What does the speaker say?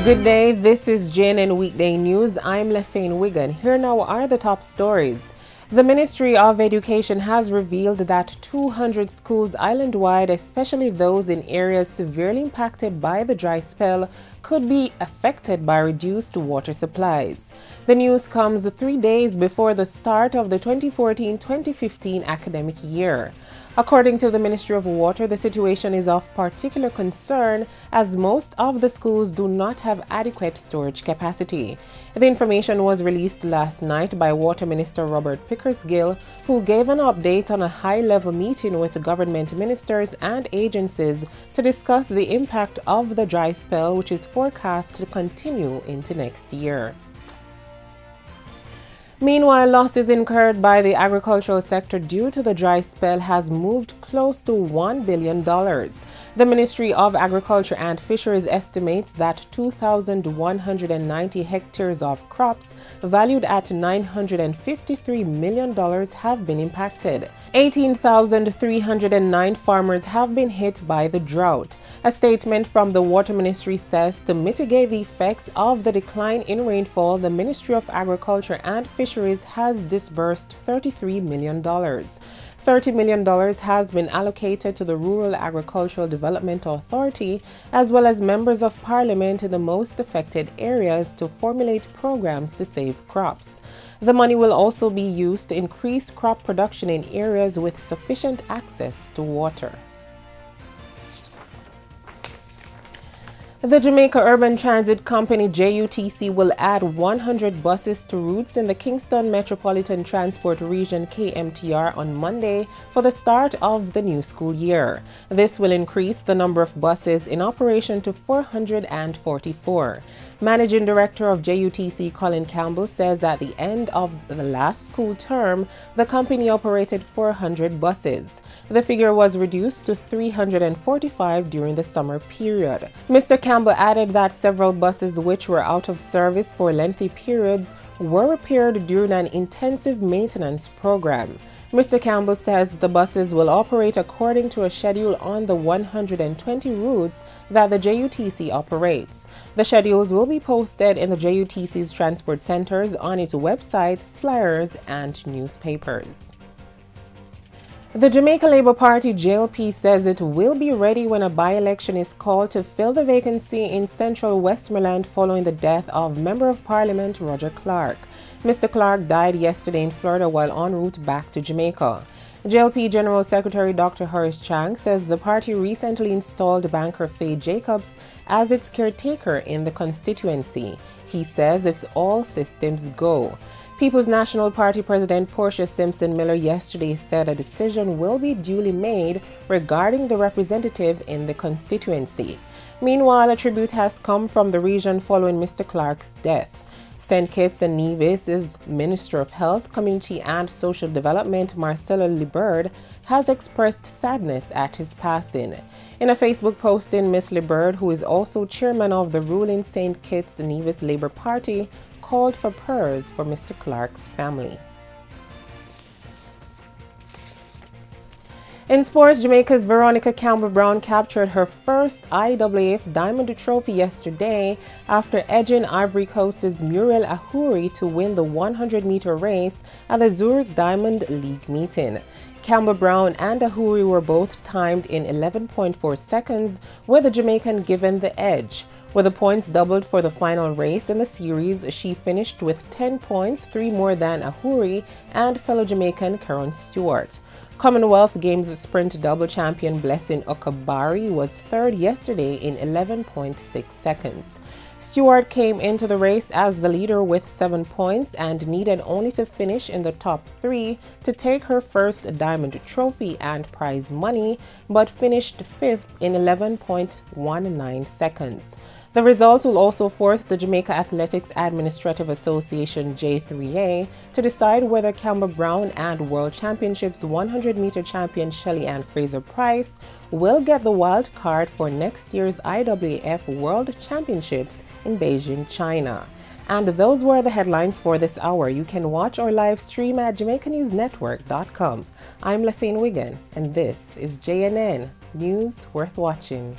Good day, this is JNN Weekday News. I'm Lefane Wigan. Here now are the top stories. The Ministry of Education has revealed that 200 schools island-wide, especially those in areas severely impacted by the dry spell, could be affected by reduced water supplies. The news comes 3 days before the start of the 2014-2015 academic year. According to the Ministry of Water, the situation is of particular concern as most of the schools do not have adequate storage capacity. The information was released last night by Water Minister Robert Pickersgill, who gave an update on a high-level meeting with government ministers and agencies to discuss the impact of the dry spell, which is forecast to continue into next year. Meanwhile, losses incurred by the agricultural sector due to the dry spell has moved close to $1 billion. The Ministry of Agriculture and Fisheries estimates that 2,190 hectares of crops valued at $953 million have been impacted. 18,309 farmers have been hit by the drought. A statement from the Water Ministry says to mitigate the effects of the decline in rainfall, the Ministry of Agriculture and Fisheries has disbursed $33 million. $30 million has been allocated to the Rural Agricultural Development Authority as well as members of Parliament in the most affected areas to formulate programs to save crops. The money will also be used to increase crop production in areas with sufficient access to water. The Jamaica Urban Transit Company JUTC will add 100 buses to routes in the Kingston Metropolitan Transport Region KMTR on Monday for the start of the new school year. This will increase the number of buses in operation to 444. Managing Director of JUTC Colin Campbell says at the end of the last school term, the company operated 400 buses. The figure was reduced to 345 during the summer period. Mr. Campbell added that several buses which were out of service for lengthy periods were repaired during an intensive maintenance program. Mr. Campbell says the buses will operate according to a schedule on the 120 routes that the JUTC operates. The schedules will be posted in the JUTC's transport centers, on its website, flyers, and newspapers. The Jamaica Labour Party JLP says it will be ready when a by-election is called to fill the vacancy in Central Westmoreland following the death of Member of Parliament Roger Clark. Mr. Clark died yesterday in Florida while en route back to Jamaica. JLP General Secretary Dr. Horace Chang says the party recently installed banker Faye Jacobs as its caretaker in the constituency. He says it's all systems go. People's National Party President Portia Simpson Miller yesterday said a decision will be duly made regarding the representative in the constituency. Meanwhile, a tribute has come from the region following Mr. Clark's death. St. Kitts and Nevis' Minister of Health, Community and Social Development, Marcella Liberd, has expressed sadness at his passing. In a Facebook posting, Ms. Liberd, who is also chairman of the ruling St. Kitts and Nevis Labour Party, called for prayers for Mr. Clark's family. In sports, Jamaica's Veronica Campbell-Brown captured her first IAAF Diamond Trophy yesterday after edging Ivory Coast's Muriel Ahuri to win the 100-meter race at the Zurich Diamond League meeting. Campbell-Brown and Ahuri were both timed in 11.4 seconds, with the Jamaican given the edge. With the points doubled for the final race in the series, she finished with 10 points, 3 more than Ahuri and fellow Jamaican Karen Stewart. Commonwealth Games sprint double champion Blessing Okabari was third yesterday in 11.6 seconds. Stewart came into the race as the leader with 7 points and needed only to finish in the top 3 to take her first Diamond Trophy and prize money, but finished 5th in 11.19 seconds. The results will also force the Jamaica Athletics Administrative Association J3A to decide whether Campbell-Brown and World Championships 100-meter champion Shelly Ann Fraser-Price will get the wild card for next year's IAAF World Championships in Beijing, China. And those were the headlines for this hour. You can watch or live stream at JamaicaNewsNetwork.com. I'm Lefane Wigan, and this is JNN News Worth Watching.